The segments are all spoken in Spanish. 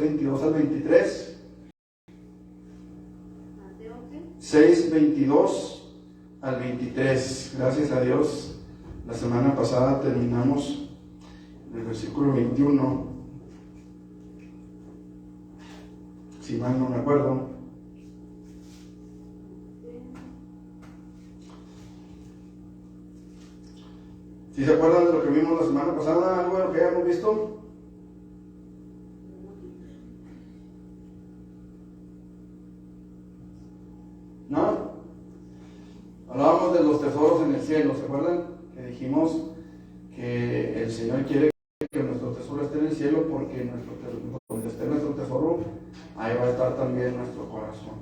22 al 23. Mateo, ¿qué? 6, 22 al 23. Gracias a Dios. La semana pasada terminamos en el versículo 21. Si mal no me acuerdo. ¿Sí se acuerdan de lo que vimos la semana pasada? ¿Algo de lo que habíamos visto? ¿No? Hablábamos de los tesoros en el cielo, ¿se acuerdan? Que dijimos que el Señor quiere que nuestro tesoro esté en el cielo porque donde esté nuestro tesoro, ahí va a estar también nuestro corazón.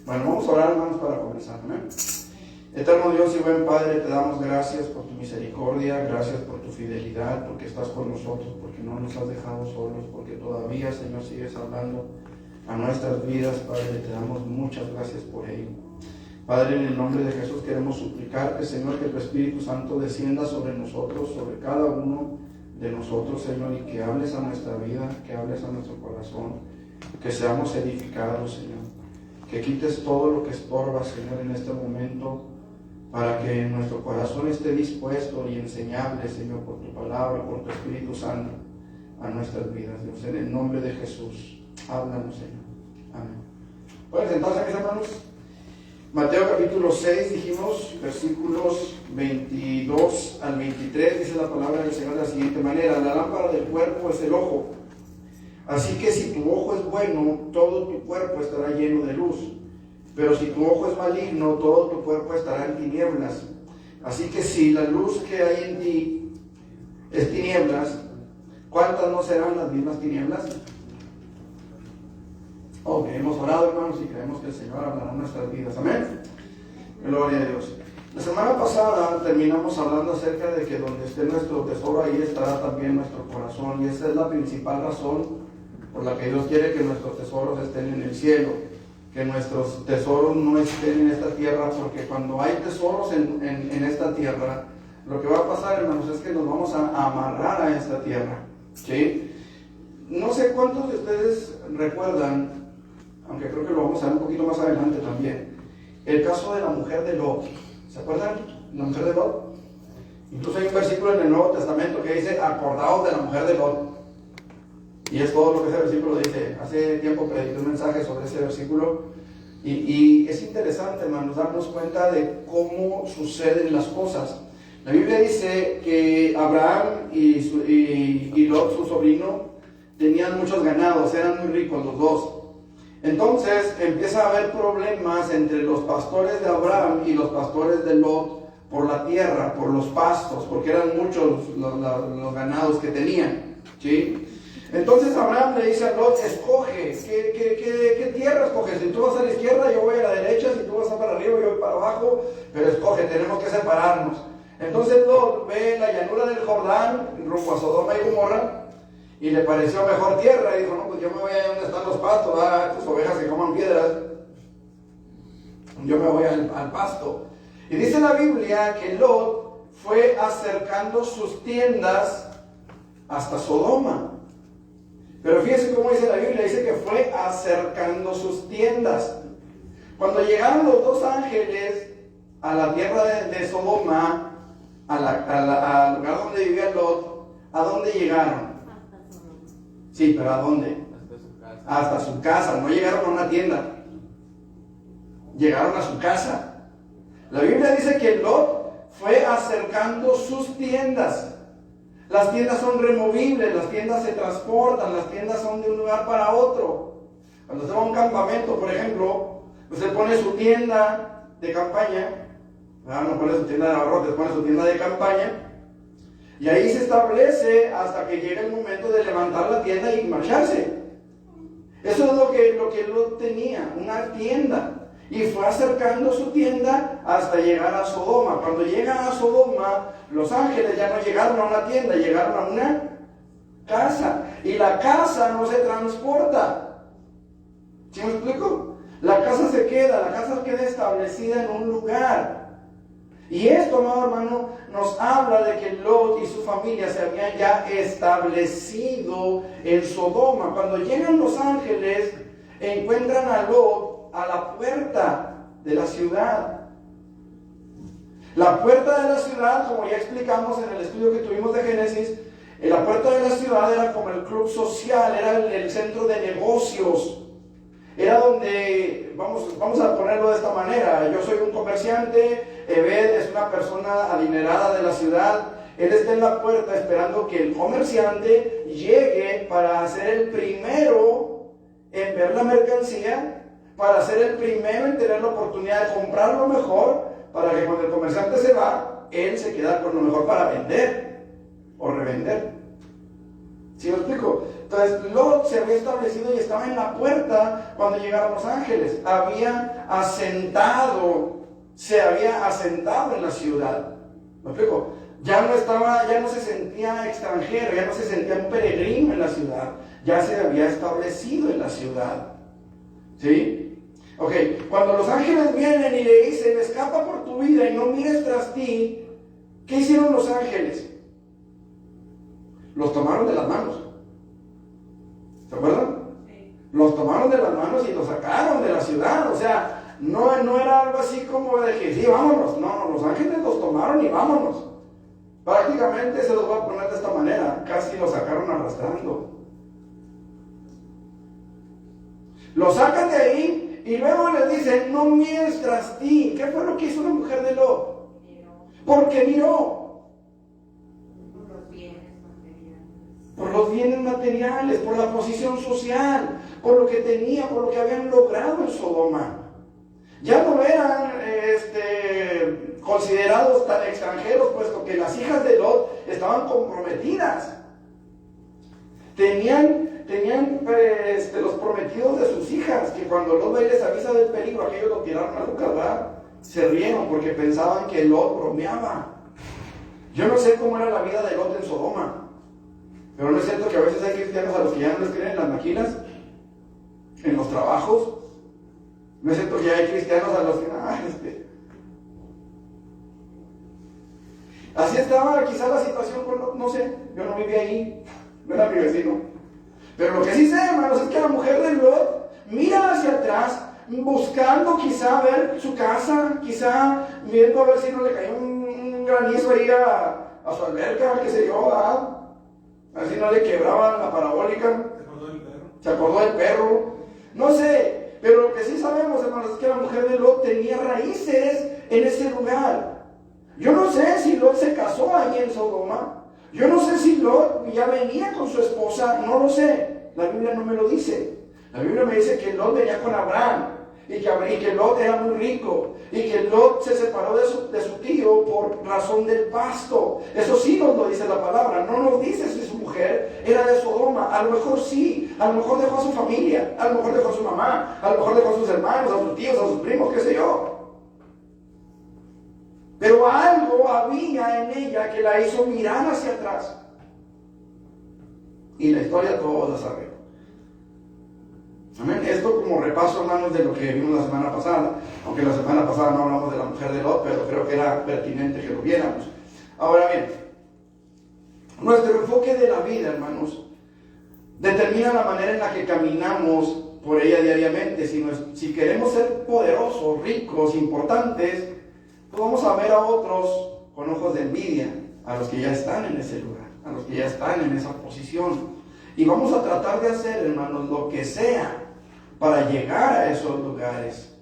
Bueno, vamos a orar, hermanos, para comenzar, ¿no? Eterno Dios y buen Padre, te damos gracias por tu misericordia, gracias por tu fidelidad, porque estás con nosotros, porque no nos has dejado solos, porque todavía, Señor, sigues hablando a nuestras vidas, Padre, te damos muchas gracias por ello. Padre, en el nombre de Jesús queremos suplicarte, Señor, que tu Espíritu Santo descienda sobre nosotros, sobre cada uno de nosotros, Señor, y que hables a nuestra vida, que hables a nuestro corazón, que seamos edificados, Señor, que quites todo lo que estorba, Señor, en este momento, para que nuestro corazón esté dispuesto y enseñable, Señor, por tu palabra, por tu Espíritu Santo, a nuestras vidas, Dios, en el nombre de Jesús. Háblanos, Señor. Amén. ¿Pueden sentarse, mis hermanos? Mateo capítulo 6, dijimos, versículos 22 al 23, dice la palabra del Señor de la siguiente manera: la lámpara del cuerpo es el ojo. Así que si tu ojo es bueno, todo tu cuerpo estará lleno de luz. Pero si tu ojo es maligno, todo tu cuerpo estará en tinieblas. Así que si la luz que hay en ti es tinieblas, ¿cuántas no serán las mismas tinieblas? Ok, hemos orado, hermanos, y creemos que el Señor hablará en nuestras vidas. Amén. Gloria a Dios. La semana pasada terminamos hablando acerca de que donde esté nuestro tesoro, ahí estará también nuestro corazón. Y esa es la principal razón por la que Dios quiere que nuestros tesoros estén en el cielo, que nuestros tesoros no estén en esta tierra, porque cuando hay tesoros en esta tierra, lo que va a pasar, hermanos, es que nos vamos a amarrar a esta tierra, ¿sí? No sé cuántos de ustedes recuerdan, aunque creo que lo vamos a ver un poquito más adelante también, el caso de la mujer de Lot. ¿Se acuerdan? La mujer de Lot. Incluso hay un versículo en el Nuevo Testamento que dice: acordaos de la mujer de Lot. Y es todo lo que ese versículo dice. Hace tiempo prediqué un mensaje sobre ese versículo. Y es interesante, hermanos, darnos cuenta de cómo suceden las cosas. La Biblia dice que Abraham y Lot, su sobrino, tenían muchos ganados, eran muy ricos los dos. Entonces empieza a haber problemas entre los pastores de Abraham y los pastores de Lot por la tierra, por los pastos, porque eran muchos los ganados que tenían, ¿sí? Entonces Abraham le dice a Lot: escoge, ¿qué tierra escoges? Si tú vas a la izquierda, yo voy a la derecha; si tú vas para arriba, yo voy para abajo, pero escoge, tenemos que separarnos. Entonces Lot ve la llanura del Jordán, rumbo a Sodoma y Gomorra, y le pareció mejor tierra, y dijo: no, pues yo me voy a donde están los pastos, estas ovejas que coman piedras, yo me voy al pasto. Y dice la Biblia que Lot fue acercando sus tiendas hasta Sodoma. Pero fíjense cómo dice la Biblia, dice que fue acercando sus tiendas. Cuando llegaron los dos ángeles a la tierra de Sodoma, al lugar donde vivía Lot, ¿a dónde llegaron? Sí, pero ¿a dónde? Hasta su casa. No llegaron a una tienda, llegaron a su casa. La Biblia dice que Lot fue acercando sus tiendas. Las tiendas son removibles, las tiendas se transportan, las tiendas son de un lugar para otro. Cuando usted va a un campamento, por ejemplo, usted pone su tienda de campaña, no pone su tienda de abarrotes, pone su tienda de campaña, y ahí se establece hasta que llega el momento de levantar la tienda y marcharse. Eso es lo que Lot tenía, una tienda. Y fue acercando su tienda hasta llegar a Sodoma. Cuando llegan a Sodoma, los ángeles ya no llegaron a una tienda, llegaron a una casa. Y la casa no se transporta. ¿Sí me explico? La casa se queda establecida en un lugar. Y esto, amado hermano, nos habla de que Lot y su familia se habían ya establecido en Sodoma. Cuando llegan los ángeles, encuentran a Lot a la puerta de la ciudad. La puerta de la ciudad, como ya explicamos en el estudio que tuvimos de Génesis, la puerta de la ciudad era como el club social, era el centro de negocios. Era donde, vamos a ponerlo de esta manera, yo soy un comerciante, Ebed es una persona adinerada de la ciudad, él está en la puerta esperando que el comerciante llegue para ser el primero en ver la mercancía, para ser el primero en tener la oportunidad de comprar lo mejor, para que cuando el comerciante se va, él se queda con lo mejor para vender o revender. ¿Sí me explico? Entonces Lot se había establecido y estaba en la puerta cuando llegaron los ángeles. Se había asentado en la ciudad. ¿Me explico? Ya no se sentía extranjero, ya no se sentía un peregrino en la ciudad, ya se había establecido en la ciudad. ¿Sí? Ok, cuando los ángeles vienen y le dicen, escapa por tu vida y no mires tras ti, ¿qué hicieron los ángeles? Los tomaron de las manos. ¿Se acuerdan? Sí. Los tomaron de las manos y los sacaron de la ciudad. O sea, no era algo así como de que sí, vámonos. No, los ángeles los tomaron y vámonos. Prácticamente se los voy a poner de esta manera. Casi los sacaron arrastrando. Los sacan de ahí y luego les dicen, no mires tras ti. ¿Qué fue lo que hizo la mujer de Lot? Porque miró. Por los bienes materiales, por la posición social, por lo que tenía, por lo que habían logrado en Sodoma. Ya no eran considerados tan extranjeros, puesto que las hijas de Lot estaban comprometidas. Tenían los prometidos de sus hijas, que cuando Lot les avisa del peligro, aquellos lo tiraron a Lucas, ¿verdad? Se rieron porque pensaban que Lot bromeaba. Yo no sé cómo era la vida de Lot en Sodoma. Pero no es cierto que a veces hay cristianos a los que ya no les creen en las máquinas, en los trabajos. No es cierto que ya hay cristianos a los que, Así estaba quizá la situación con, no sé, yo no vivía ahí, no era mi vecino. Pero lo que sí sé, hermanos, es que la mujer de Lot mira hacia atrás, buscando quizá ver su casa, quizá viendo a ver si no le cayó un granizo ahí a su alberca, qué sé yo, ¿verdad? Así no le quebraban la parabólica. Se acordó del perro. No sé, pero lo que sí sabemos, hermanos, es que la mujer de Lot tenía raíces en ese lugar. Yo no sé si Lot se casó allí en Sodoma. Yo no sé si Lot ya venía con su esposa. No lo sé. La Biblia no me lo dice. La Biblia me dice que Lot venía con Abraham. Y que Lot era muy rico. Y que Lot se separó de su tío por razón del pasto. Eso sí nos lo dice la palabra. No nos dice si su mujer era de Sodoma. A lo mejor sí. A lo mejor dejó a su familia. A lo mejor dejó a su mamá. A lo mejor dejó a sus hermanos, a sus tíos, a sus primos, qué sé yo. Pero algo había en ella que la hizo mirar hacia atrás. Y la historia todos la sabemos. Amén. Esto como repaso, hermanos, de lo que vimos la semana pasada. Aunque la semana pasada no hablamos de la mujer de Lot, pero creo que era pertinente que lo viéramos. Ahora bien, nuestro enfoque de la vida, hermanos, determina la manera en la que caminamos por ella diariamente. Si queremos ser poderosos, ricos, importantes, pues vamos a ver a otros con ojos de envidia, a los que ya están en ese lugar, a los que ya están en esa posición. Y vamos a tratar de hacer, hermanos, lo que sea para llegar a esos lugares.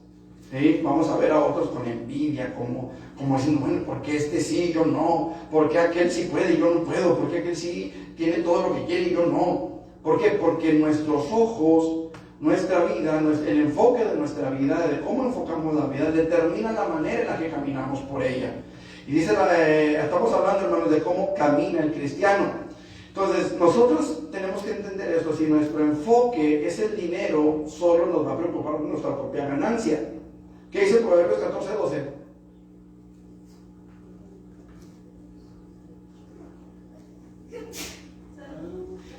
¿Sí? Vamos a ver a otros con envidia, como diciendo, bueno, ¿por qué este sí, yo no? ¿Por qué aquel sí puede y yo no puedo? ¿Por qué aquel sí tiene todo lo que quiere y yo no? ¿Por qué? Porque nuestros ojos, nuestra vida, el enfoque de nuestra vida, de cómo enfocamos la vida, determina la manera en la que caminamos por ella. Y dice, estamos hablando, hermanos, de cómo camina el cristiano. Entonces, nosotros tenemos que entender esto. Si nuestro enfoque es el dinero, solo nos va a preocupar nuestra propia ganancia. ¿Qué dice Proverbios 14:12?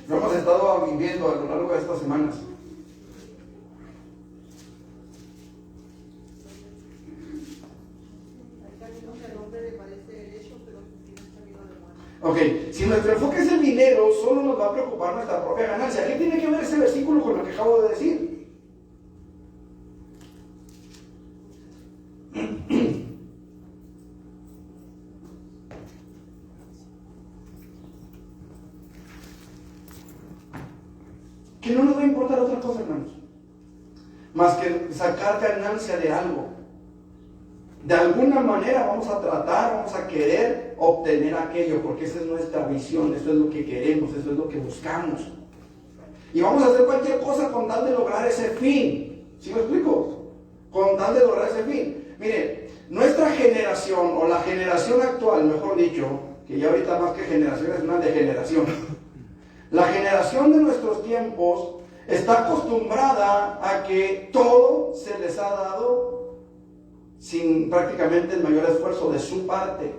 Lo hemos estado viviendo a lo largo de estas semanas. Hay caminos que rompen nuestro enfoque es el dinero, solo nos va a preocupar nuestra propia ganancia. ¿Qué tiene que ver ese versículo con lo que acabo de decir? Que no nos va a importar otra cosa, hermanos, más que sacar ganancia de algo. De alguna manera vamos a tratar, vamos a querer obtener aquello, porque esa es nuestra visión, eso es lo que queremos, eso es lo que buscamos. Y vamos a hacer cualquier cosa con tal de lograr ese fin. ¿Sí me explico? Con tal de lograr ese fin. Mire, nuestra generación, o la generación actual, mejor dicho, que ya ahorita más que generación es una degeneración. La generación de nuestros tiempos está acostumbrada a que todo se les ha dado sin prácticamente el mayor esfuerzo de su parte.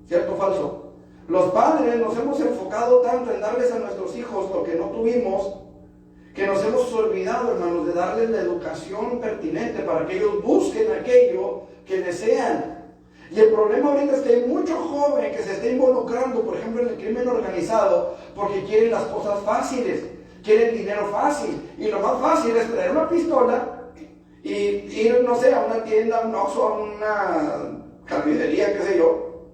¿Cierto o falso? Los padres nos hemos enfocado tanto en darles a nuestros hijos lo que no tuvimos, que nos hemos olvidado, hermanos, de darles la educación pertinente para que ellos busquen aquello que desean. Y el problema ahorita es que hay mucho joven que se está involucrando, por ejemplo, en el crimen organizado, porque quieren las cosas fáciles, quieren dinero fácil. Y lo más fácil es traer una pistola y ir, no sé, a una tienda, a un Oxxo, a una carnicería, qué sé yo,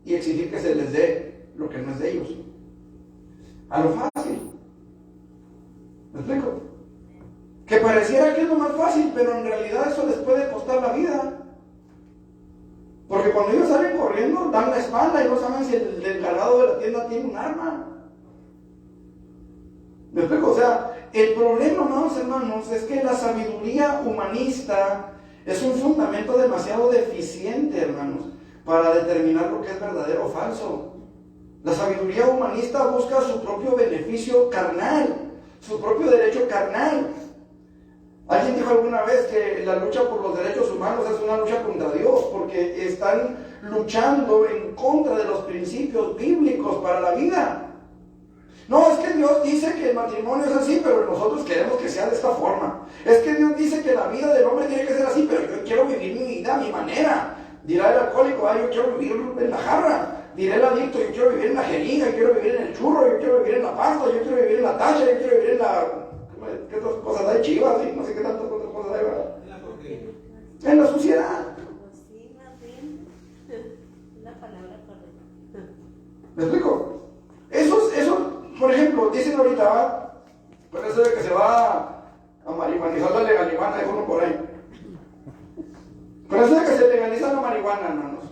y exigir que se les dé lo que no es de ellos. A lo fácil. ¿Me explico? Que pareciera que es lo más fácil, pero en realidad eso les puede costar la vida. Porque cuando ellos salen corriendo, dan la espalda y no saben si el encargado de la tienda tiene un arma. ¿Me explico? O sea, el problema, amados hermanos, es que la sabiduría humanista es un fundamento demasiado deficiente, hermanos, para determinar lo que es verdadero o falso. La sabiduría humanista busca su propio beneficio carnal, su propio derecho carnal. Alguien dijo alguna vez que la lucha por los derechos humanos es una lucha contra Dios, porque están luchando en contra de los principios bíblicos para la vida. No, es que Dios dice que el matrimonio es así, pero nosotros queremos que sea de esta forma. Es que Dios dice que la vida del hombre tiene que ser así, pero yo quiero vivir mi vida a mi manera. Dirá el alcohólico, yo quiero vivir en la jarra. Dirá el adicto, yo quiero vivir en la jeringa, yo quiero vivir en el churro, yo quiero vivir en la pasta, yo quiero vivir en la tacha, yo quiero vivir en la... ¿Qué otras cosas hay? Chivas, ¿sí? No sé qué tantas otras cosas hay, ¿verdad? En la suciedad. Sí, más bien. La palabra correcta. ¿Me explico? Eso, por ejemplo, dicen ahorita, ¿va? Pues eso de que se va a marihuanizar la legalidad, hay uno por ahí. Pero eso de que se legaliza la marihuana, hermanos.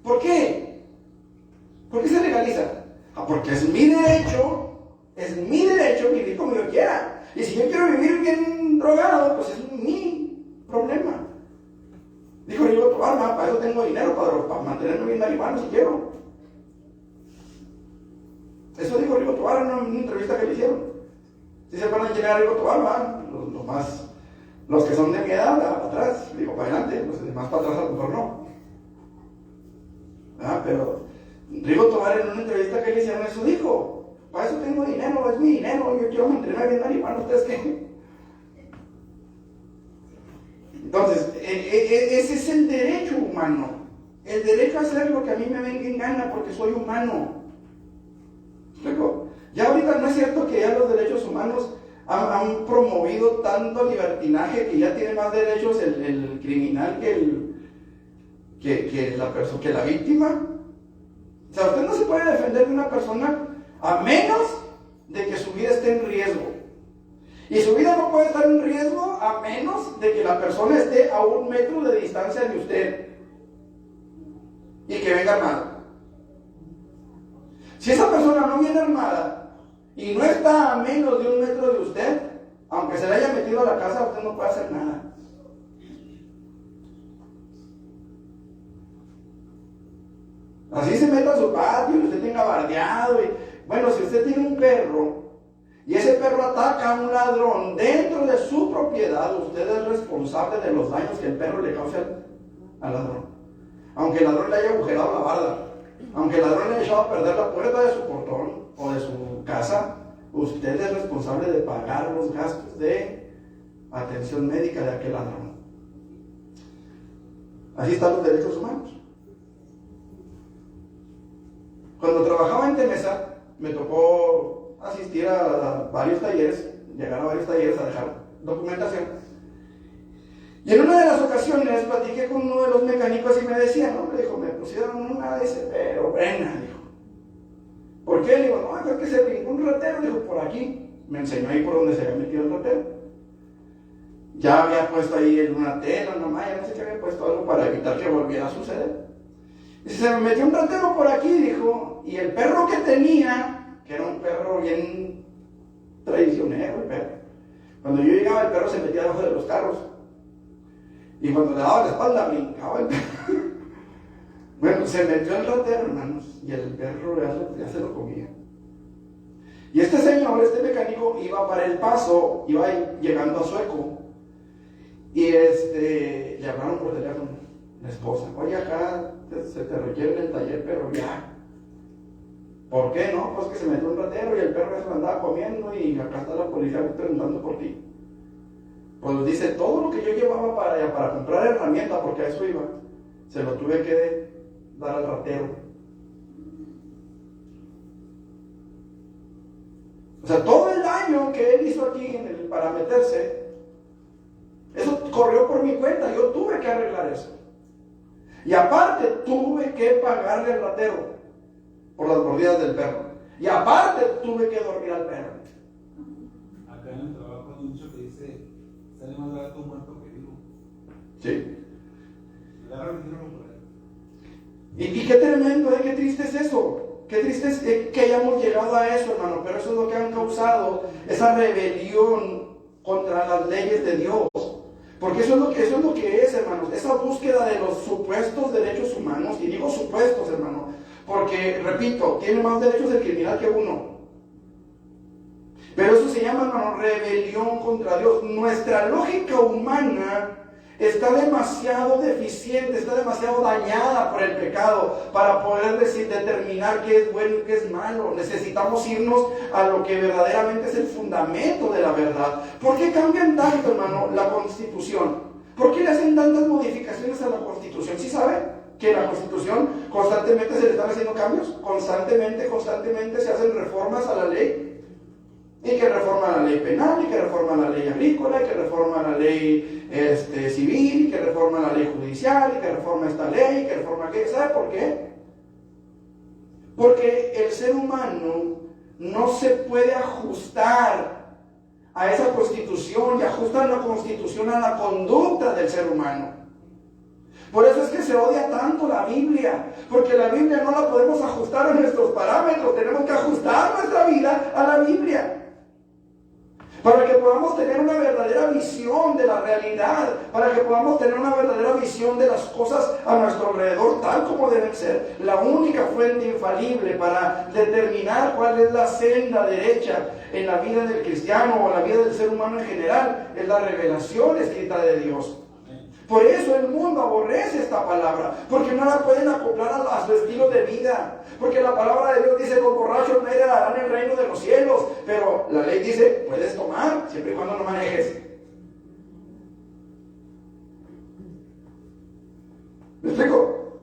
¿Por qué? ¿Por qué se legaliza? Porque es mi derecho vivir como yo quiera. Y si yo quiero vivir bien drogado, pues es mi problema. Dijo Rigo Tobar, para eso tengo dinero, para mantenerme bien marihuana si quiero. Eso dijo Rigo Tobar en una entrevista que le hicieron. Si se van a llegar a Rigo Tobar, los que son de mi edad, para atrás, digo, para adelante, los demás para atrás a lo mejor no. Pero Rigo Tobar en una entrevista que le hicieron eso dijo: para eso tengo dinero, es mi dinero, yo quiero mantenerme bien marihuana, ¿ustedes qué? Entonces, ese es el derecho humano. El derecho a hacer lo que a mí me venga en gana porque soy humano. ¿Explico? Ya ahorita no es cierto que ya los derechos humanos han promovido tanto libertinaje que ya tiene más derechos el criminal que la víctima. O sea, usted no se puede defender de una persona a menos de que su vida esté en riesgo. Y su vida no puede estar en riesgo a menos de que la persona esté a 1 metro de distancia de usted y que venga armada. Si esa persona no viene armada y no está a menos de 1 metro de usted, aunque se le haya metido a la casa, usted no puede hacer nada. Así se meta a su patio y usted tenga bardeado. Bueno, si usted tiene un perro y ese perro ataca a un ladrón dentro de su propiedad, usted es responsable de los daños que el perro le cause al ladrón. Aunque el ladrón le haya agujerado la barda, aunque el ladrón le haya echado a perder la puerta de su portón o de su casa, usted es responsable de pagar los gastos de atención médica de aquel ladrón. Así están los derechos humanos. Cuando trabajaba en Temesa, me tocó asistir a varios talleres, llegar a varios talleres a dejar documentación. Y en una de las ocasiones platiqué con uno de los mecánicos y me decía, no, me dijo, me pusieron una de ese, pero buena, dijo. ¿Por qué? Le digo, no, es que se brincó un ratero, dijo, por aquí. Me enseñó ahí por donde se había metido el ratero. Ya había puesto ahí en una tela, una malla, no sé qué, había puesto algo para evitar que volviera a suceder. Dice, se me metió un ratero por aquí, dijo, y el perro que tenía, que era un perro bien traicionero, el perro. Cuando yo llegaba, el perro se metía debajo de los carros. Y cuando le daba la espalda, brincaba el perro. Bueno, se metió el ratero, hermanos, y el perro ya se lo comía. Y este señor, este mecánico, iba para El Paso, iba llegando a Sueco. Y le hablaron por teléfono, la esposa, oye, acá se te requiere en el taller, pero ya. ¿Por qué no? Pues que se metió un ratero y el perro se lo andaba comiendo y acá está la policía preguntando por ti. Pues dice, todo lo que yo llevaba para allá, para comprar herramientas, porque a eso iba, se lo tuve que dar al ratero. O sea, todo el daño que él hizo aquí para meterse, eso corrió por mi cuenta, yo tuve que arreglar eso. Y aparte tuve que pagarle al ratero por las mordidas del perro. Y aparte tuve que dormir al perro. Acá en el trabajo hay un dicho que dice, sale más barato muerto que vivo. Sí. Agarra el dinero por ahí. Y qué tremendo, qué triste es eso. Qué triste es que hayamos llegado a eso, hermano. Pero eso es lo que han causado, esa rebelión contra las leyes de Dios. Porque eso es lo que es, hermanos. Esa búsqueda de los supuestos derechos humanos. Y digo supuestos, hermano, porque, repito, tiene más derechos el criminal que uno. Pero eso se llama, hermano, rebelión contra Dios. Nuestra lógica humana está demasiado deficiente, está demasiado dañada por el pecado para poder determinar qué es bueno y qué es malo. Necesitamos irnos a lo que verdaderamente es el fundamento de la verdad. ¿Por qué cambian tanto, hermano, la Constitución? ¿Por qué le hacen tantas modificaciones a la Constitución? ¿Sí sabe que en la Constitución constantemente se le están haciendo cambios? Constantemente se hacen reformas a la ley. Y que reforma la ley penal, y que reforma la ley agrícola, y que reforma la ley civil, y que reforma la ley judicial, y que reforma esta ley, y que reforma aquella. ¿Sabe por qué? Porque el ser humano no se puede ajustar a esa constitución y ajustar la constitución a la conducta del ser humano. Por eso es que se odia tanto la Biblia, porque la Biblia no la podemos ajustar a nuestros parámetros, tenemos que ajustar nuestra vida a la Biblia. Para que podamos tener una verdadera visión de la realidad, para que podamos tener una verdadera visión de las cosas a nuestro alrededor, tal como deben ser. La única fuente infalible para determinar cuál es la senda derecha en la vida del cristiano o en la vida del ser humano en general es la revelación escrita de Dios. Por eso el mundo aborrece esta palabra, porque no la pueden acoplar a su estilo de vida. Porque la palabra de Dios dice, los borrachos no heredarán el reino de los cielos. Pero la ley dice, puedes tomar, siempre y cuando no manejes. ¿Me explico?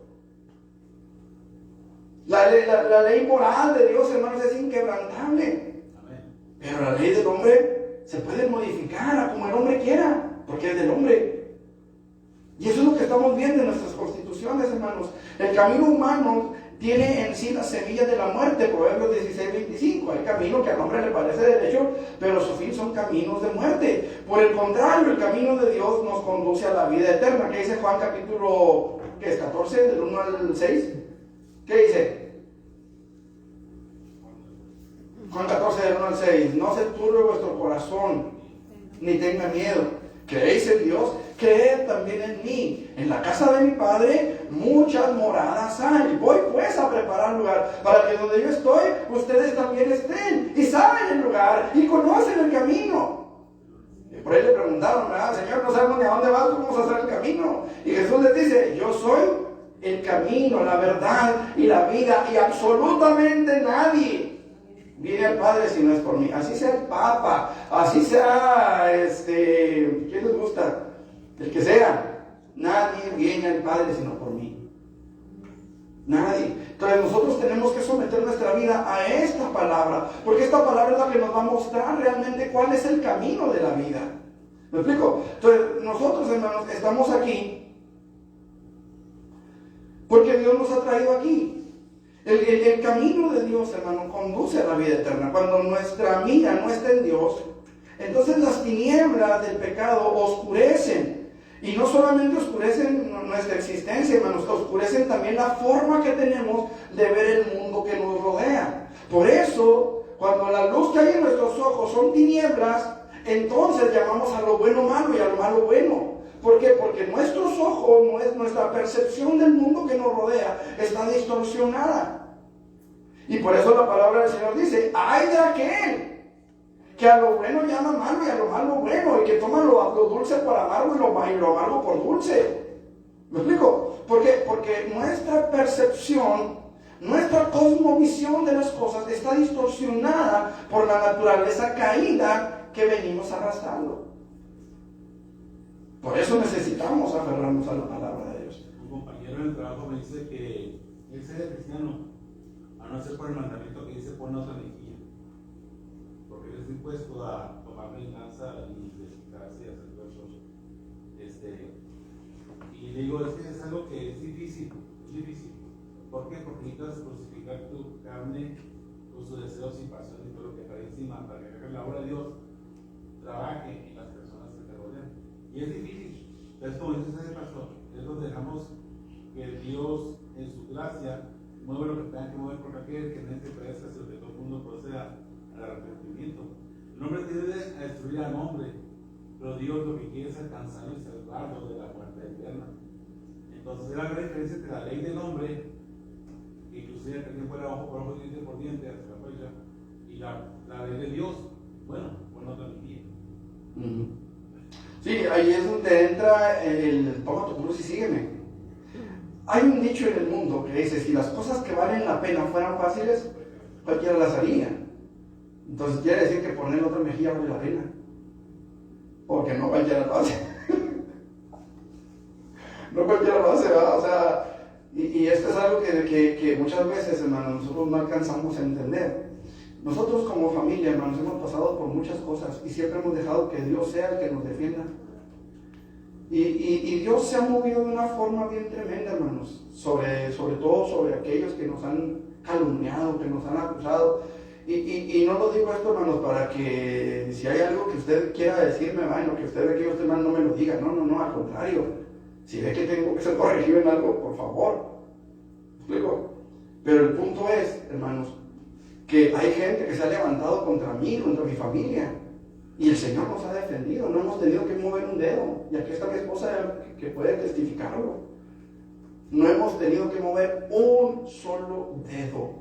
La ley moral de Dios, hermanos, es inquebrantable. Pero la ley del hombre se puede modificar a como el hombre quiera, porque es del hombre. Y eso es lo que estamos viendo en nuestras constituciones, hermanos. El camino humano tiene en sí la semilla de la muerte, Proverbios 16:25. Hay camino que al hombre le parece derecho, pero su fin son caminos de muerte. Por el contrario, el camino de Dios nos conduce a la vida eterna. ¿Qué dice Juan capítulo 14, del 1 al 6? ¿Qué dice? Juan 14, del 1 al 6. No se turbe vuestro corazón, ni tenga miedo. ¿Creéis en Dios? Creed también en mí. En la casa de mi Padre muchas moradas hay. Voy pues a preparar lugar para que donde yo estoy, ustedes también estén. Y saben el lugar y conocen el camino. Y por ahí le preguntaron, Señor, no sabemos ni a dónde vas, ¿cómo vamos a hacer el camino? Y Jesús les dice, yo soy el camino, la verdad y la vida. Y absolutamente nadie viene al Padre si no es por mí. Así sea el Papa, así sea, ¿quién les gusta? El que sea. Nadie viene al Padre sino por mí. Nadie. Entonces nosotros tenemos que someter nuestra vida a esta palabra, porque esta palabra es la que nos va a mostrar realmente cuál es el camino de la vida. ¿Me explico? Entonces nosotros, hermanos, estamos aquí porque Dios nos ha traído aquí. El camino de Dios, hermano, conduce a la vida eterna. Cuando nuestra mira no está en Dios, entonces las tinieblas del pecado oscurecen. Y no solamente oscurecen nuestra existencia, hermanos, oscurecen también la forma que tenemos de ver el mundo que nos rodea. Por eso, cuando la luz que hay en nuestros ojos son tinieblas, entonces llamamos a lo bueno malo y a lo malo bueno. ¿Por qué? Porque nuestros ojos, nuestra percepción del mundo que nos rodea está distorsionada. Y por eso la palabra del Señor dice: ¡ay de aquel que a lo bueno llama malo y a lo malo bueno, y que toma lo dulce por amargo y lo amargo por dulce! ¿Me explico? ¿Por qué? Porque nuestra percepción, nuestra cosmovisión de las cosas está distorsionada por la naturaleza caída que venimos arrastrando. Por eso necesitamos aferrarnos a la palabra de Dios. Un compañero en el trabajo me dice que él sea cristiano, a no ser por el mandamiento que dice: pon otra mejilla, porque él está dispuesto a tomar venganza y desquitarse y hacer cosas. Y le digo, es que es algo que es difícil. ¿Por qué? Porque necesitas crucificar tu carne con sus deseos y pasiones y todo lo que trae encima, para que la obra de Dios trabaje en las personas que te rodean. Y es difícil. Es como dice ese pastor, es donde dejamos que Dios en su gracia mueve lo que tenga que mover, por aquel que no te parezca, sino que todo el mundo proceda al arrepentimiento. El hombre tiende a destruir al hombre, pero Dios lo que quiere es alcanzarlo y salvarlo de la muerte eterna. Entonces es la gran diferencia entre la ley del hombre, que inclusive que fuera ojo por ojo, diente por diente, hasta la fecha, y la ley de Dios. Bueno, otra mentira. Sí, ahí es donde entra el toma tu cruz y sígueme. Hay un dicho en el mundo que dice: si las cosas que valen la pena fueran fáciles, cualquiera las haría. Entonces quiere decir que poner otra mejilla vale la pena, porque no cualquiera lo hace. No cualquiera lo hace, ¿verdad? O sea, y esto es algo que muchas veces, hermanos, nosotros no alcanzamos a entender. Nosotros como familia, hermanos, hemos pasado por muchas cosas y siempre hemos dejado que Dios sea el que nos defienda. Y Dios se ha movido de una forma bien tremenda, hermanos, sobre todo sobre aquellos que nos han calumniado, que nos han acusado. Y no lo digo esto, hermanos, para que si hay algo que usted quiera decirme, bueno, que usted ve que usted no me lo diga. No, al contrario. Si ve que tengo que ser corregido en algo, por favor. ¿Me explico? Pero el punto es, hermanos, que hay gente que se ha levantado contra mí, contra mi familia, y el Señor nos ha defendido. No hemos tenido que mover un dedo, y aquí está mi esposa que puede testificarlo. No hemos tenido que mover un solo dedo.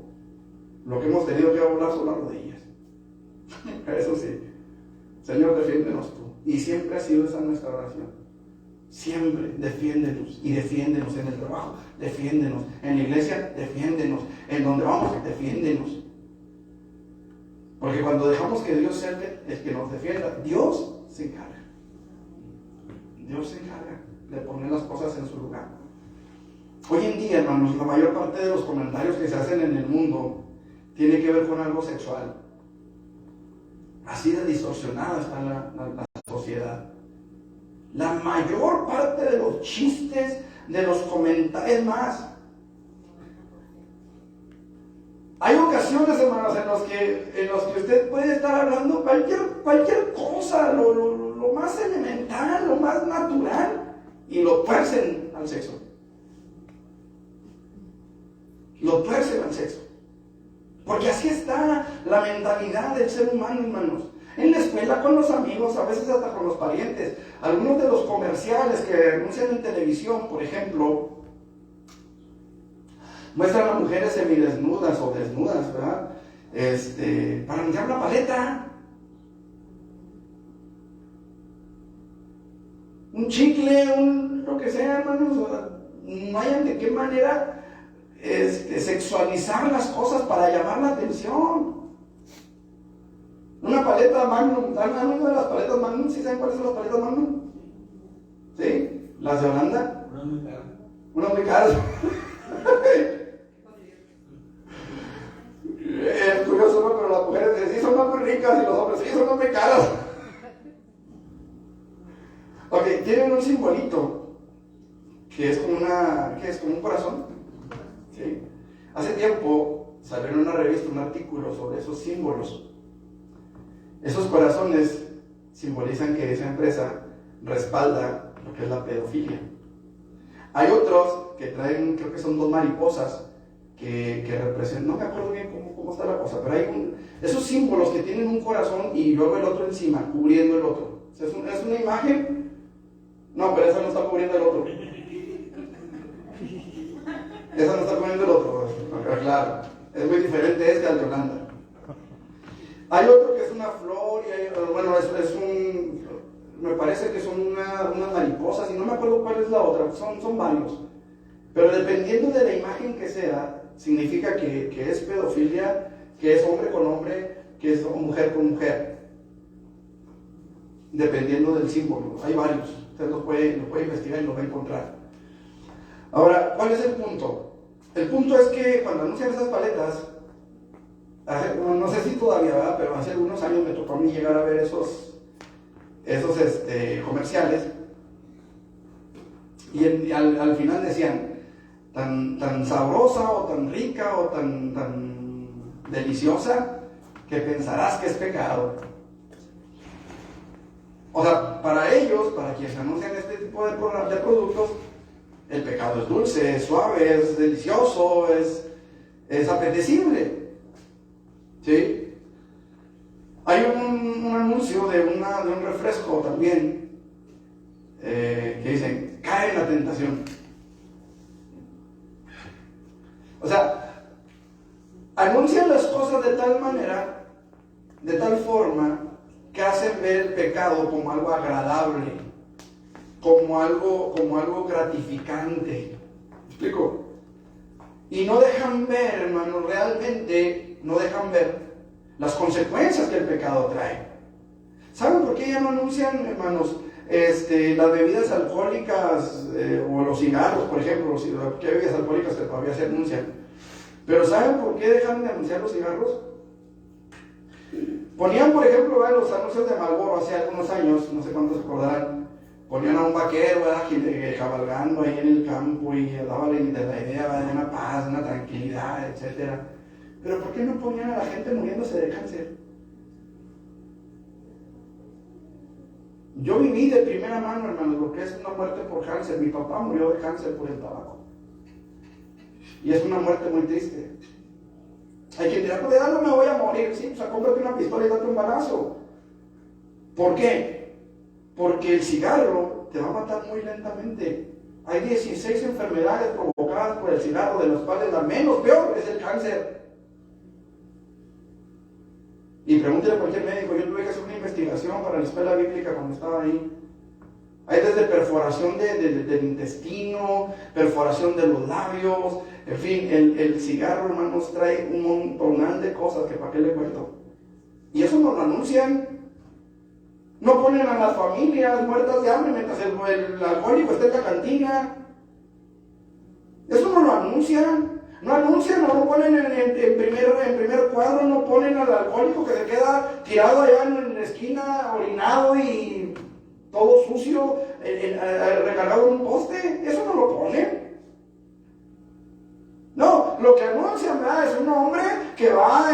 Lo que hemos tenido que doblar son las rodillas. Eso sí. Señor, defiéndenos tú. Y siempre ha sido esa nuestra oración. Siempre, defiéndenos. Y defiéndenos en el trabajo, defiéndenos en la iglesia, defiéndenos en donde vamos, defiéndenos. Porque cuando dejamos que Dios sea el que nos defienda, Dios se encarga. Dios se encarga de poner las cosas en su lugar. Hoy en día, hermanos, la mayor parte de los comentarios que se hacen en el mundo tiene que ver con algo sexual. Así de distorsionada está la sociedad. La mayor parte de los chistes, de los comentarios más. Hay ocasiones, hermanos, en los que usted puede estar hablando cualquier cosa, lo más elemental, lo más natural, y lo tuercen al sexo. Lo tuercen al sexo. Porque así está la mentalidad del ser humano, hermanos. En la escuela, con los amigos, a veces hasta con los parientes. Algunos de los comerciales que anuncian en televisión, por ejemplo, muestran a mujeres semidesnudas o desnudas, ¿verdad? Para anunciar una paleta, un chicle, lo que sea, hermanos. No hayan de qué manera sexualizar las cosas para llamar la atención. Una paleta Magnum, ¿han oído de las paletas Magnum? ¿Sí saben cuáles son las paletas Magnum? ¿Sí? ¿Las de Holanda? Unas muy caras. Unas muy caras. Ok, tienen un simbolito que es como como un corazón. ¿Sí? Hace tiempo salió en una revista un artículo sobre esos símbolos. Esos corazones simbolizan que esa empresa respalda lo que es la pedofilia. Hay otros que traen, creo que son 2 mariposas que representan, no me acuerdo bien cómo está la cosa, pero hay esos símbolos que tienen un corazón y luego el otro encima, cubriendo el otro. O sea, es una imagen, no, pero esa no está cubriendo el otro. Esa no está cubriendo el otro, claro. Es muy diferente este al de Holanda. Hay otro que es una flor y hay, bueno, me parece que son unas mariposas y no me acuerdo cuál es la otra, son varios. Pero dependiendo de la imagen que sea, significa que es pedofilia, que es hombre con hombre, que es mujer con mujer. Dependiendo del símbolo, hay varios. Usted lo puede investigar y lo va a encontrar. Ahora, ¿cuál es el punto? El punto es que cuando anuncian esas paletas, no sé si todavía, ¿verdad? Pero hace algunos años me tocó a mí llegar a ver esos comerciales y al final decían tan sabrosa o tan rica o tan deliciosa que pensarás que es pecado. O sea, para ellos, para quienes anuncian este tipo de productos, el pecado es dulce, es suave, es delicioso, es apetecible. ¿Sí? Hay un anuncio de un refresco también que dicen, cae en la tentación. O sea, anuncian las cosas de tal manera, de tal forma, que hacen ver el pecado como algo agradable, como algo gratificante. ¿Me explico? Y no dejan ver, hermanos, realmente no dejan ver las consecuencias que el pecado trae. ¿Saben por qué ya no anuncian, hermanos, las bebidas alcohólicas o los cigarros, por ejemplo? ¿Qué bebidas alcohólicas que todavía se anuncian? Pero ¿saben por qué dejan de anunciar los cigarros? Ponían, por ejemplo, los anuncios de Marlboro hace algunos años, no sé cuántos se acordarán. Ponían a un vaquero, cabalgando ahí en el campo y daba la idea de una paz, una tranquilidad, etc. Pero ¿por qué no ponían a la gente muriéndose de cáncer? Yo viví de primera mano, hermanos, lo que es una muerte por cáncer. Mi papá murió de cáncer por el tabaco. Y es una muerte muy triste. Hay quien dirá, pues ya no me voy a morir. Sí, pues cómprate una pistola y date un balazo. ¿Por qué? Porque el cigarro te va a matar muy lentamente. Hay 16 enfermedades provocadas por el cigarro, de las cuales la menos peor es el cáncer. Y pregúntele a cualquier médico, yo tuve que hacer una investigación para la escuela bíblica cuando estaba ahí. Hay desde perforación del intestino, perforación de los labios, en fin, el cigarro, hermanos, trae un montón de cosas que para qué le cuento. Y eso nos lo anuncian. No ponen a las familias muertas de hambre mientras el alcohólico está en la cantina. Eso no lo anuncian. No anuncian, no lo ponen en primer cuadro, no ponen al alcohólico que se queda tirado allá en la esquina, orinado y todo sucio, recargado en un poste. Eso no lo ponen. No, lo que anuncian, ¿verdad? Es un hombre que va,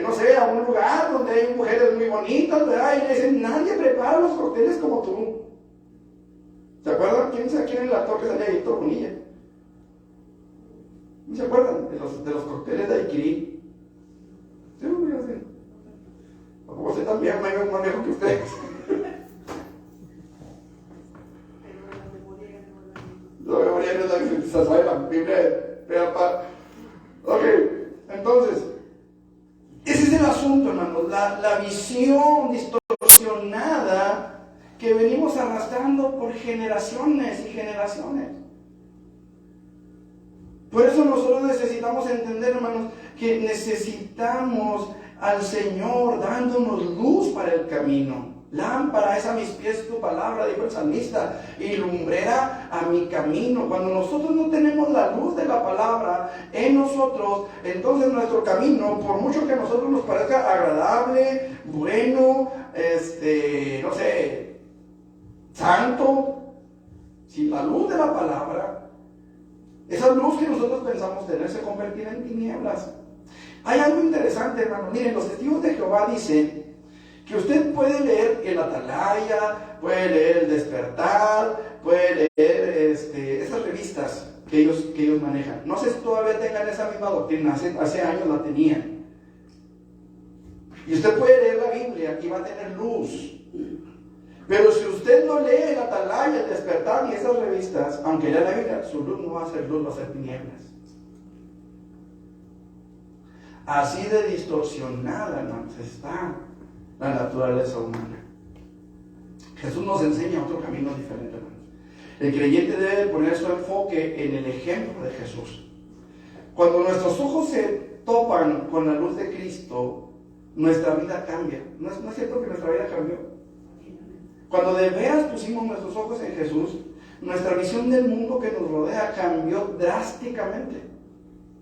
no sé, a un lugar donde hay mujeres muy bonitas, ¿verdad? Y le dicen, nadie prepara los cócteles como tú. ¿Se acuerdan? ¿Quién es el actor que salía ahí, Héctor Bonilla? ¿No se acuerdan? De los cócteles de Daiquiri. Sí, yo sé. Como usted también, me veo más viejo que ustedes. La memoria no es la que se sabe la Biblia. Ok, entonces, ese es el asunto, hermanos, la visión distorsionada que venimos arrastrando por generaciones y generaciones. Por eso nosotros necesitamos entender, hermanos, que necesitamos al Señor dándonos luz para el camino. Lámpara es a mis pies tu palabra, dijo el salmista, y lumbrera a mi camino. Cuando nosotros no tenemos la luz de la palabra en nosotros, entonces nuestro camino, por mucho que a nosotros nos parezca agradable, bueno, no sé, santo, sin la luz de la palabra, esa luz que nosotros pensamos tener se convertirá en tinieblas. Hay algo interesante, hermano. Miren, los testigos de Jehová dicen que usted puede leer el Atalaya, puede leer el Despertar, puede leer esas revistas que ellos manejan. No sé si todavía tengan esa misma doctrina, hace años la tenían. Y usted puede leer la Biblia y va a tener luz. Pero si usted no lee el Atalaya, el Despertar y esas revistas, aunque lea la Biblia, su luz no va a ser luz, va a ser tinieblas. Así de distorsionada, hermanos, está la naturaleza humana. Jesús nos enseña otro camino diferente, hermanos. El creyente debe poner su enfoque en el ejemplo de Jesús. Cuando nuestros ojos se topan con la luz de Cristo, nuestra vida cambia. ¿No es cierto que nuestra vida cambió? Cuando de veras pusimos nuestros ojos en Jesús, nuestra visión del mundo que nos rodea cambió drásticamente.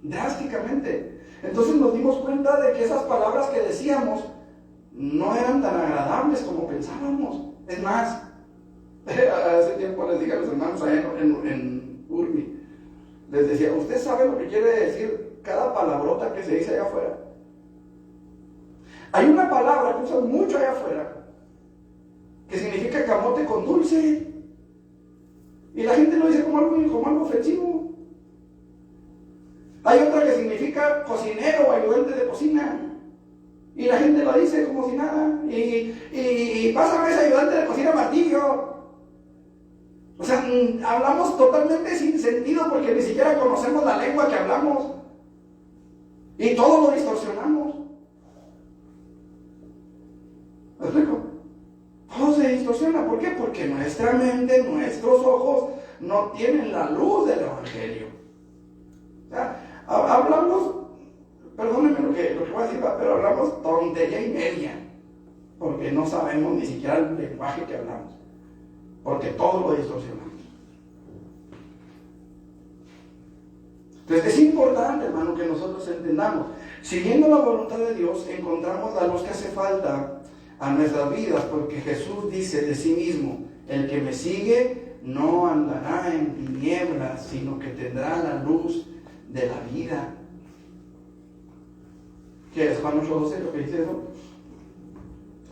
Drásticamente. Entonces nos dimos cuenta de que esas palabras que decíamos no eran tan agradables como pensábamos. Es más, hace tiempo les dije a los hermanos allá en Urbi, les decía, ¿usted sabe lo que quiere decir cada palabrota que se dice allá afuera? Hay una palabra que usan mucho allá afuera, que significa camote con dulce, y la gente lo dice como algo ofensivo. Hay otra que significa cocinero o ayudante de cocina, y la gente lo dice como si nada. Y pásame ese ayudante de cocina martillo. O sea, hablamos totalmente sin sentido porque ni siquiera conocemos la lengua que hablamos. Y todo lo distorsionamos. ¿Me explico? Todo se distorsiona. ¿Por qué? Porque nuestra mente, nuestros ojos no tienen la luz del Evangelio. O sea, hablamos, perdónenme lo que voy a decir, pero hablamos tontería y media, porque no sabemos ni siquiera el lenguaje que hablamos, porque todo lo distorsionamos. Entonces es importante, hermano, que nosotros entendamos, siguiendo la voluntad de Dios, encontramos la luz que hace falta a nuestras vidas, porque Jesús dice de sí mismo, el que me sigue no andará en tinieblas, sino que tendrá la luz de la vida. ¿Qué es Juan 8:12 lo que dice eso?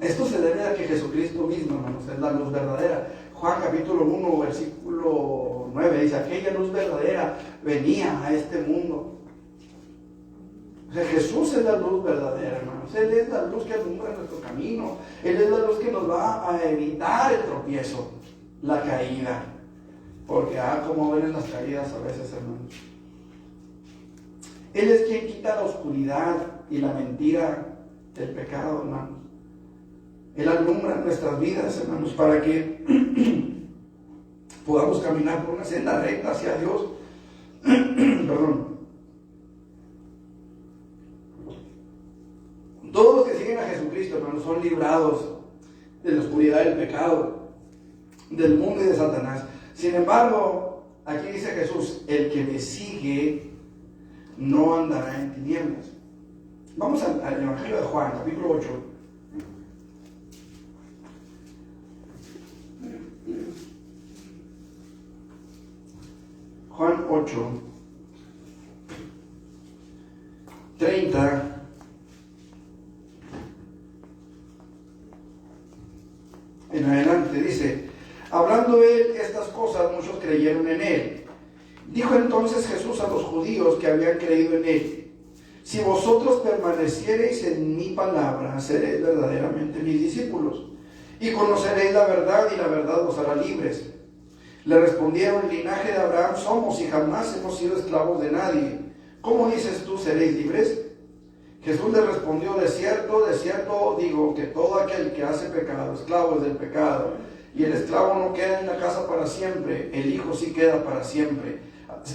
Esto se debe a que Jesucristo mismo, hermanos, es la luz verdadera. Juan capítulo 1, versículo 9 dice, aquella luz verdadera venía a este mundo. O sea, Jesús es la luz verdadera, hermanos. Él es la luz que alumbra nuestro camino. Él es la luz que nos va a evitar el tropiezo, la caída. Porque, como ven en las caídas a veces, hermanos. Él es quien quita la oscuridad y la mentira del pecado, hermanos. Él alumbra nuestras vidas, hermanos, para que podamos caminar por una senda recta hacia Dios. Perdón. Todos los que siguen a Jesucristo, hermanos, son librados de la oscuridad del pecado, del mundo y de Satanás. Sin embargo, aquí dice Jesús, el que me sigue no andará en tinieblas. Vamos al Evangelio de Juan, capítulo 8. Juan 8, 30 en adelante, dice, hablando él estas cosas, muchos creyeron en él. Dijo entonces Jesús a los judíos que habían creído en él, si vosotros permaneciereis en mi palabra, seréis verdaderamente mis discípulos, y conoceréis la verdad, y la verdad os hará libres. Le respondieron, el linaje de Abraham somos, y jamás hemos sido esclavos de nadie. ¿Cómo dices tú, seréis libres? Jesús le respondió, de cierto digo, que todo aquel que hace pecado, esclavo es del pecado, y el esclavo no queda en la casa para siempre, el Hijo sí queda para siempre.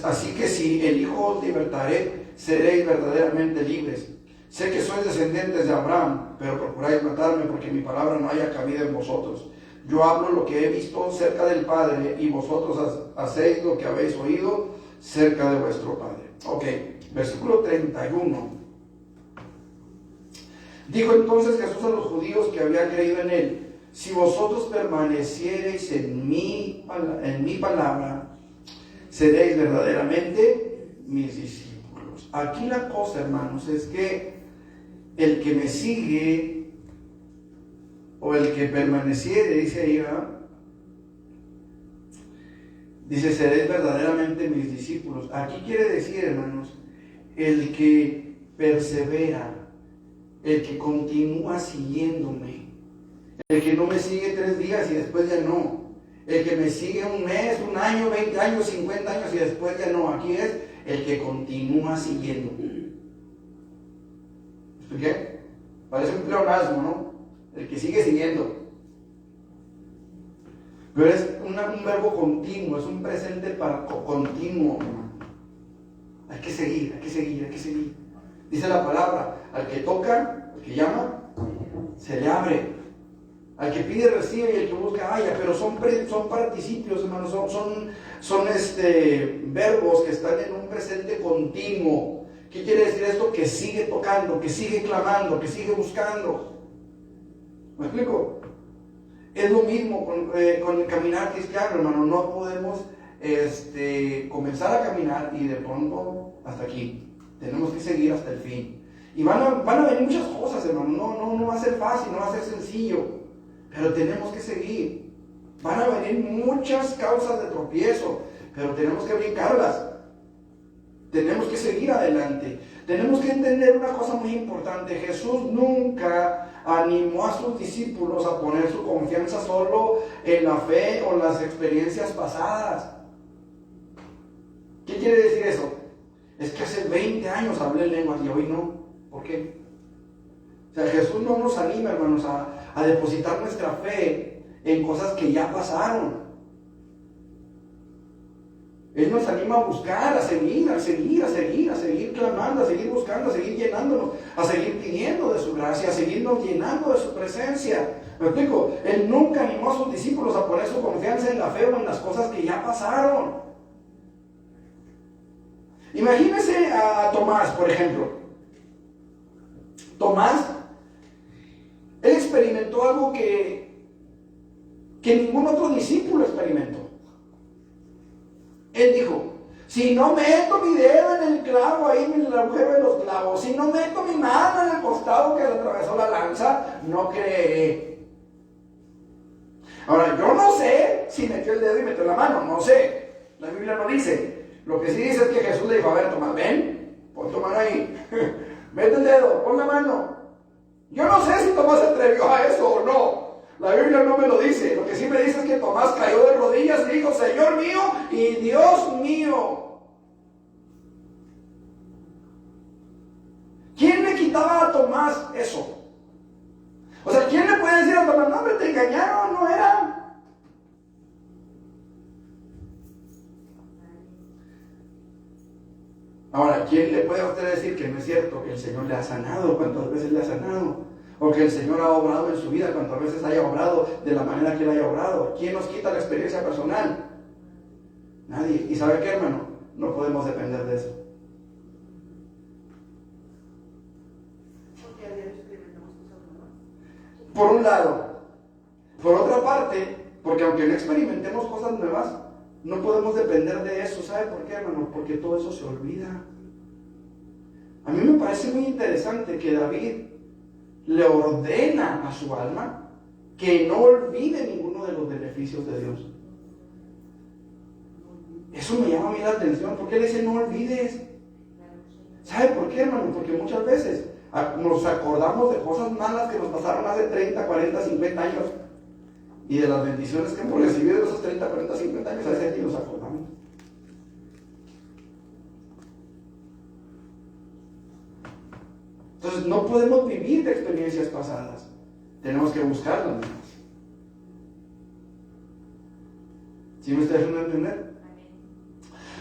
Así que si el Hijo os libertare, seréis verdaderamente libres. Sé que sois descendientes de Abraham, pero procuráis matarme porque mi palabra no haya cabida en vosotros. Yo hablo lo que he visto cerca del Padre, y vosotros hacéis lo que habéis oído cerca de vuestro Padre. Ok, versículo 31. Dijo entonces Jesús a los judíos que habían creído en él, si vosotros permaneciereis en mi palabra, seréis verdaderamente mis discípulos. Aquí la cosa, hermanos, es que el que me sigue, o el que permaneciere, dice ahí, ¿verdad? Dice, seréis verdaderamente mis discípulos. Aquí quiere decir, hermanos, el que persevera, el que continúa siguiéndome, el que no me sigue 3 días y después ya no, el que me sigue 1 mes, 1 año, 20 años, 50 años y después ya no. Aquí es el que continúa siguiéndome. ¿Expliqué? Parece un pleonasmo, ¿no? El que sigue siguiendo. Pero es un verbo continuo, es un presente continuo. Hay que seguir, hay que seguir, hay que seguir. Dice la palabra, al que toca, al que llama, se le abre. Al que pide, recibe, y el que busca, halla. Pero son participios, hermanos, son verbos que están en un presente continuo. ¿Qué quiere decir esto? Que sigue tocando, que sigue clamando, que sigue buscando. ¿Me explico? Es lo mismo con el caminar cristiano, hermano. No podemos comenzar a caminar y de pronto hasta aquí. Tenemos que seguir hasta el fin. Y van a venir muchas cosas, hermano. No va a ser fácil, no va a ser sencillo. Pero tenemos que seguir. Van a venir muchas causas de tropiezo, pero tenemos que brincarlas. Tenemos que seguir adelante. Tenemos que entender una cosa muy importante. Jesús nunca animó a sus discípulos a poner su confianza solo en la fe o las experiencias pasadas. ¿Qué quiere decir eso? Es que hace 20 años hablé lenguas y hoy no. ¿Por qué? O sea, Jesús no nos anima, hermanos, a depositar nuestra fe en cosas que ya pasaron. Él nos anima a buscar, a seguir clamando, a seguir buscando, a seguir llenándonos, a seguir pidiendo de su gracia, a seguirnos llenando de su presencia. ¿Me explico? Él nunca animó a sus discípulos a poner su confianza en la fe o en las cosas que ya pasaron. Imagínense a Tomás, por ejemplo. Tomás, él experimentó algo que ningún otro discípulo experimentó. Él dijo, si no meto mi dedo en el clavo, ahí en el agujero de los clavos, si no meto mi mano en el costado que le atravesó la lanza, no creeré. Ahora, yo no sé si metió el dedo y metió la mano, no sé. La Biblia no dice. Lo que sí dice es que Jesús le dijo, a ver, Tomás, ven, pon tu mano ahí, mete el dedo, pon la mano. Yo no sé si Tomás se atrevió a eso o no. La Biblia no me lo dice. Lo que sí me dice es que Tomás cayó de rodillas y dijo, Señor mío y Dios mío. ¿Quién le quitaba a Tomás eso? O sea, ¿quién le puede decir a Tomás, no, hombre, te engañaron, no era? Ahora, ¿quién le puede a usted decir que no es cierto que el Señor le ha sanado? ¿Cuántas veces le ha sanado? O que el Señor ha obrado en su vida, cuántas veces haya obrado de la manera que Él haya obrado. ¿Quién nos quita la experiencia personal? Nadie. ¿Y sabe qué, hermano? No podemos depender de eso. Porque a diario experimentamos cosas nuevas. Por un lado. Por otra parte, porque aunque no experimentemos cosas nuevas, no podemos depender de eso. ¿Sabe por qué, hermano? Porque todo eso se olvida. A mí me parece muy interesante que David le ordena a su alma que no olvide ninguno de los beneficios de Dios. Eso me llama a mí la atención. ¿Por qué le dice no olvides? ¿Sabe por qué, hermano? Porque muchas veces nos acordamos de cosas malas que nos pasaron hace 30, 40, 50 años y de las bendiciones que hemos recibido de esos 30, 40, 50 años. A veces ni nos acordamos. Entonces no podemos vivir de experiencias pasadas. Tenemos que buscarlas nuevas. ¿Sí me está haciendo entender?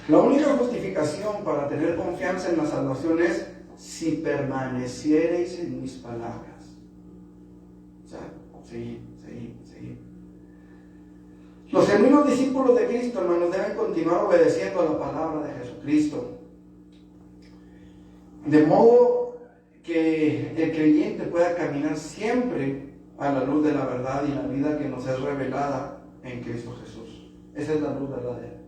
La única justificación para tener confianza en la salvación es si permaneciereis en mis palabras. O sea, seguir. Los genuinos discípulos de Cristo, hermanos, deben continuar obedeciendo a la palabra de Jesucristo. De modo que el creyente pueda caminar siempre a la luz de la verdad y la vida que nos es revelada en Cristo Jesús. Esa es la luz verdadera.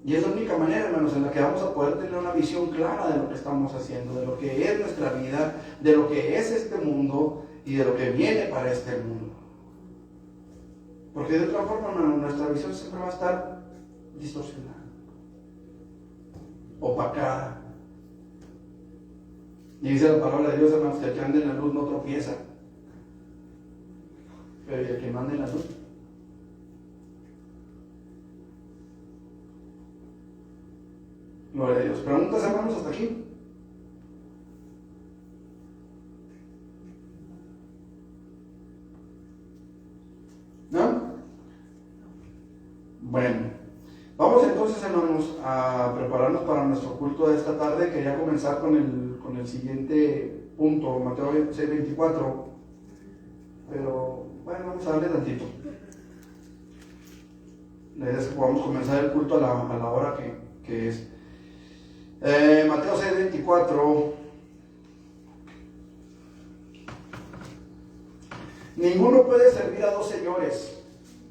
Y es la única manera, hermanos, en la que vamos a poder tener una visión clara de lo que estamos haciendo, de lo que es nuestra vida, de lo que es este mundo y de lo que viene para este mundo. Porque de otra forma, hermano, nuestra visión siempre va a estar distorsionada, opacada. Y dice la palabra de Dios, hermanos, que el que anda en la luz no tropieza, pero el que no anda en la luz. Gloria a Dios. ¿Preguntas, hermanos, hasta aquí? ¿No? Bueno, vamos entonces, hermanos, a prepararnos para nuestro culto de esta tarde. Quería comenzar con el siguiente punto, Mateo 6:24, pero bueno, vamos a darle tantito. La idea es que podamos comenzar el culto a la hora que es. Mateo 6:24. Ninguno puede servir a dos señores,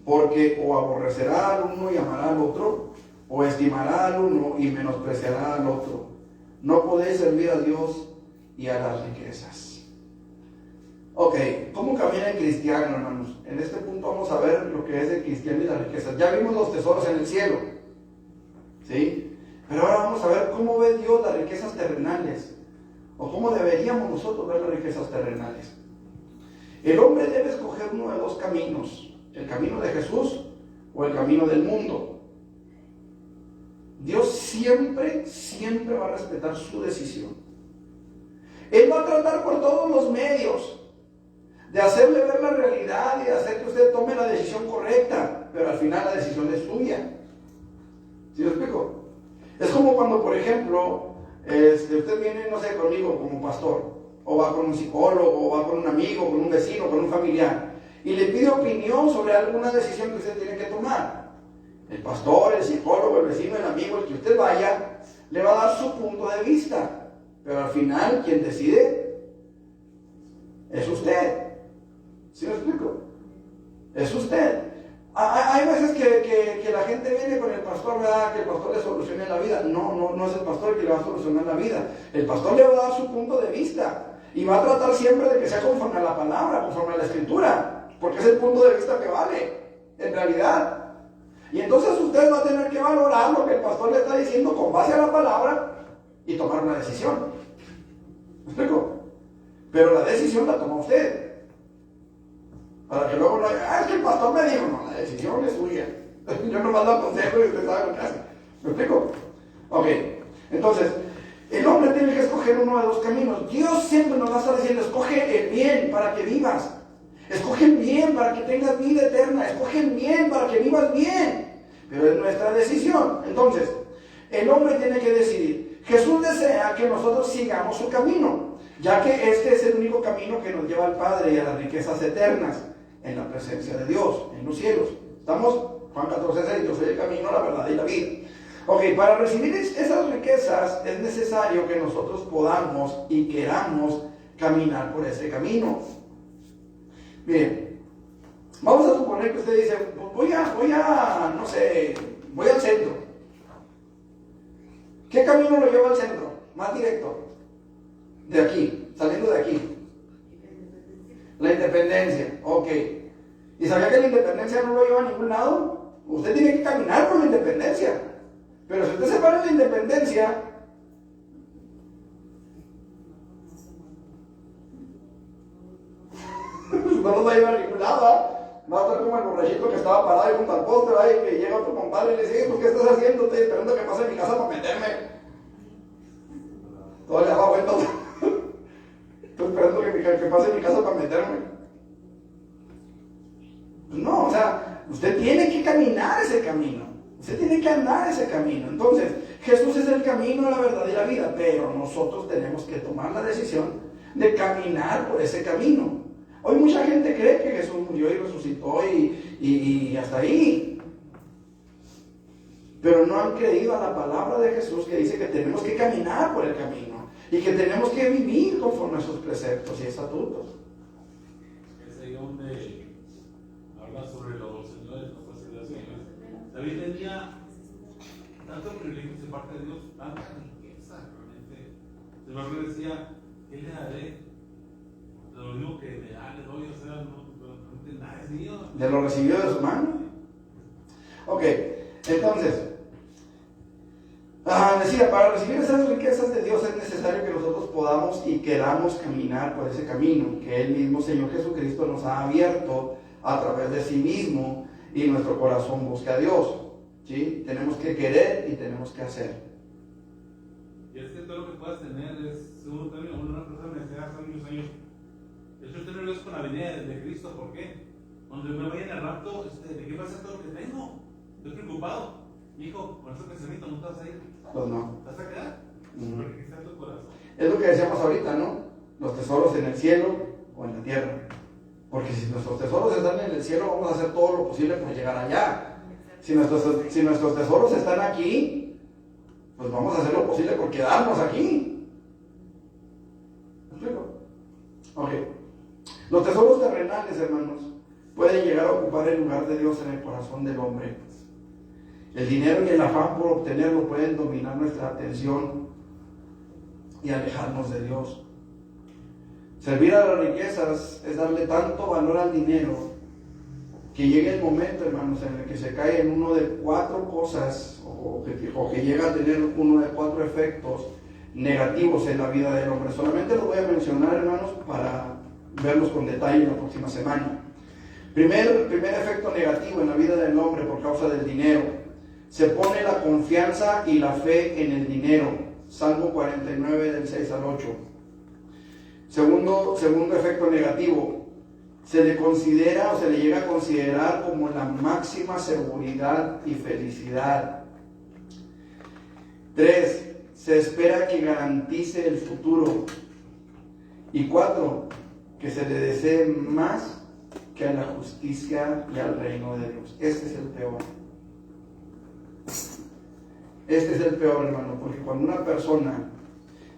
porque o aborrecerá al uno y amará al otro, o estimará al uno y menospreciará al otro. No podéis servir a Dios y a las riquezas. Ok, ¿cómo camina el cristiano, hermanos? En este punto vamos a ver lo que es el cristiano y las riquezas. Ya vimos los tesoros en el cielo, ¿sí? Pero ahora vamos a ver cómo ve Dios las riquezas terrenales, o cómo deberíamos nosotros ver las riquezas terrenales. El hombre debe escoger uno de dos caminos: el camino de Jesús o el camino del mundo. Dios siempre va a respetar su decisión. Él va a tratar por todos los medios de hacerle ver la realidad y de hacer que usted tome la decisión correcta, pero al final la decisión es suya. ¿Sí lo explico? Es como cuando, por ejemplo, usted viene, no sé, conmigo como pastor, o va con un psicólogo, o va con un amigo, con un vecino, con un familiar, y le pide opinión sobre alguna decisión que usted tiene que tomar. El pastor, el psicólogo, el vecino, el amigo, el que usted vaya, le va a dar su punto de vista, pero al final quien decide es usted. ¿Sí me explico? Es usted. Hay veces que la gente viene con el pastor, ¿verdad? Que el pastor le solucione la vida. No es el pastor el que le va a solucionar la vida. El pastor le va a dar su punto de vista y va a tratar siempre de que sea conforme a la palabra, conforme a la escritura, porque es el punto de vista que vale, en realidad. Y entonces usted va a tener que valorar lo que el pastor le está diciendo con base a la palabra y tomar una decisión. ¿Me explico? Pero la decisión la toma usted. Para que luego no diga, es que el pastor me dijo, no, la decisión es suya. Yo nomás lo aconsejo y usted sabe lo que hace. ¿Me explico? Ok, entonces, el hombre tiene que escoger uno de dos caminos. Dios siempre nos va a estar diciendo, escoge el bien para que vivas. Escoge el bien para que tengas vida eterna. Escoge el bien para que vivas bien. Pero es nuestra decisión. Entonces, el hombre tiene que decidir. Jesús desea que nosotros sigamos su camino, ya que este es el único camino que nos lleva al Padre y a las riquezas eternas en la presencia de Dios, en los cielos. ¿Estamos? Juan 14:6, yo soy el camino, la verdad y la vida. Ok, para recibir esas riquezas es necesario que nosotros podamos y queramos caminar por ese camino. Miren, vamos a suponer que usted dice, voy al centro. ¿Qué camino lo lleva al centro? Más directo. De aquí, saliendo de aquí. La independencia, ok. ¿Y sabía que la independencia no lo lleva a ningún lado? Usted tiene que caminar por la independencia. Pero si usted se para en la independencia, no nos va a llevar a ningún lado, ¿eh? Va a estar como el borrachito que estaba parado ahí junto al poste, ¿eh? Y que llega otro compadre y le dice, ¿qué estás haciendo? Estoy esperando que pase mi casa para meterme. Todavía le da vueltas. Estoy esperando que pase mi casa para meterme. Pues no, o sea, usted tiene que caminar ese camino. Usted tiene que andar ese camino. Entonces, Jesús es el camino, la verdad y la vida, pero nosotros tenemos que tomar la decisión de caminar por ese camino. Hoy mucha gente cree que Jesús murió y resucitó y hasta ahí. Pero no han creído a la palabra de Jesús que dice que tenemos que caminar por el camino y que tenemos que vivir conforme a sus preceptos y estatutos. donde habla sobre los señores, no fue ser los señores. David tenía tanto privilegio de parte de Dios, tanta riqueza, realmente. El Señor le decía, ¿qué le daré? Lo mismo que me da, le doy, o sea, no, nada es mío. ¿De lo recibido de su mano? Ok, entonces, decía, para recibir esas riquezas de Dios es necesario que nosotros podamos y queramos caminar por ese camino que el mismo Señor Jesucristo nos ha abierto a través de sí mismo, y nuestro corazón busca a Dios. ¿Sí? Tenemos que querer y tenemos que hacer. Y es que todo lo que puedas tener es, según también una persona me decía hace muchos años, yo tener eso con la venida de Cristo. ¿Por qué? Cuando me vaya en el rapto, ¿de qué va a ser todo lo que tengo? Estoy preocupado. Hijo, con ese pensamiento no te vas a ir. Pues no. ¿Te vas a quedar? Porque aquí está tu corazón. Es lo que decíamos ahorita, ¿no? Los tesoros en el cielo o en la tierra. Porque si nuestros tesoros están en el cielo, vamos a hacer todo lo posible por llegar allá. Si nuestros tesoros están aquí, pues vamos a hacer lo posible por quedarnos aquí. ¿Me explico? Ok. Los tesoros terrenales, hermanos, pueden llegar a ocupar el lugar de Dios en el corazón del hombre. El dinero y el afán por obtenerlo pueden dominar nuestra atención y alejarnos de Dios. Servir a las riquezas es darle tanto valor al dinero que llegue el momento, hermanos, en el que se cae en uno de 4 cosas o que llega a tener uno de 4 efectos negativos en la vida del hombre. Solamente los voy a mencionar, hermanos, para verlos con detalle la próxima semana. Primer efecto negativo en la vida del hombre por causa del dinero: se pone la confianza y la fe en el dinero. Salmo 49 del 6 al 8. Segundo efecto negativo: se le considera o se le llega a considerar como la máxima seguridad y felicidad. 3. Se espera que garantice el futuro. Y 4. Que se le desee más que a la justicia y al reino de Dios. Este es el peor. Este es el peor, hermano, porque cuando una persona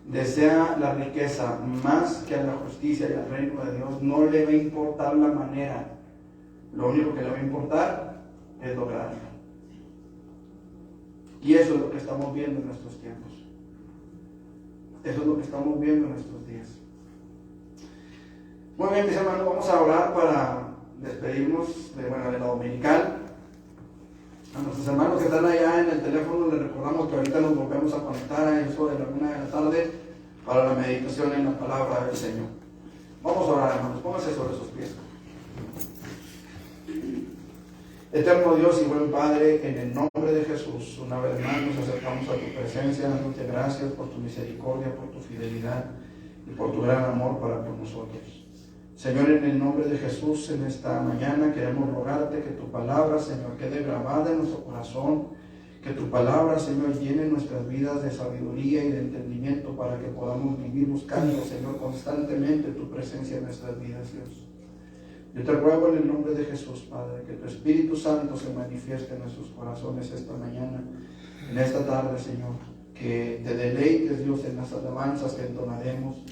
desea la riqueza más que a la justicia y al reino de Dios, no le va a importar la manera. Lo único que le va a importar es lograrlo. Y eso es lo que estamos viendo en nuestros tiempos. Eso es lo que estamos viendo en nuestros días. Muy bien, mis hermanos, vamos a orar para despedirnos de la dominical. A nuestros hermanos que están allá en el teléfono les recordamos que ahorita nos volvemos a conectar a eso de la 1 de la tarde para la meditación en la palabra del Señor. Vamos a orar, hermanos, pónganse sobre sus pies. Eterno Dios y buen Padre, en el nombre de Jesús, una vez más nos acercamos a tu presencia, dándote gracias por tu misericordia, por tu fidelidad y por tu gran amor para con nosotros. Señor, en el nombre de Jesús, en esta mañana queremos rogarte que tu palabra, Señor, quede grabada en nuestro corazón, que tu palabra, Señor, llene nuestras vidas de sabiduría y de entendimiento para que podamos vivir buscando, Señor, constantemente tu presencia en nuestras vidas, Dios. Yo te ruego en el nombre de Jesús, Padre, que tu Espíritu Santo se manifieste en nuestros corazones esta mañana, en esta tarde, Señor, que te deleites, Dios, en las alabanzas que entonaremos,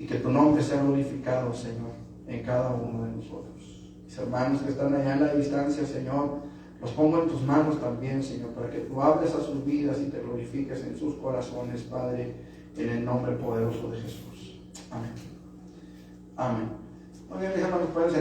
y que tu nombre sea glorificado, Señor, en cada uno de nosotros. Mis hermanos que están allá en la distancia, Señor, los pongo en tus manos también, Señor, para que tú hables a sus vidas y te glorifiques en sus corazones, Padre, en el nombre poderoso de Jesús. Amén. Amén. Muy bien, mis hermanos, pueden sentarse.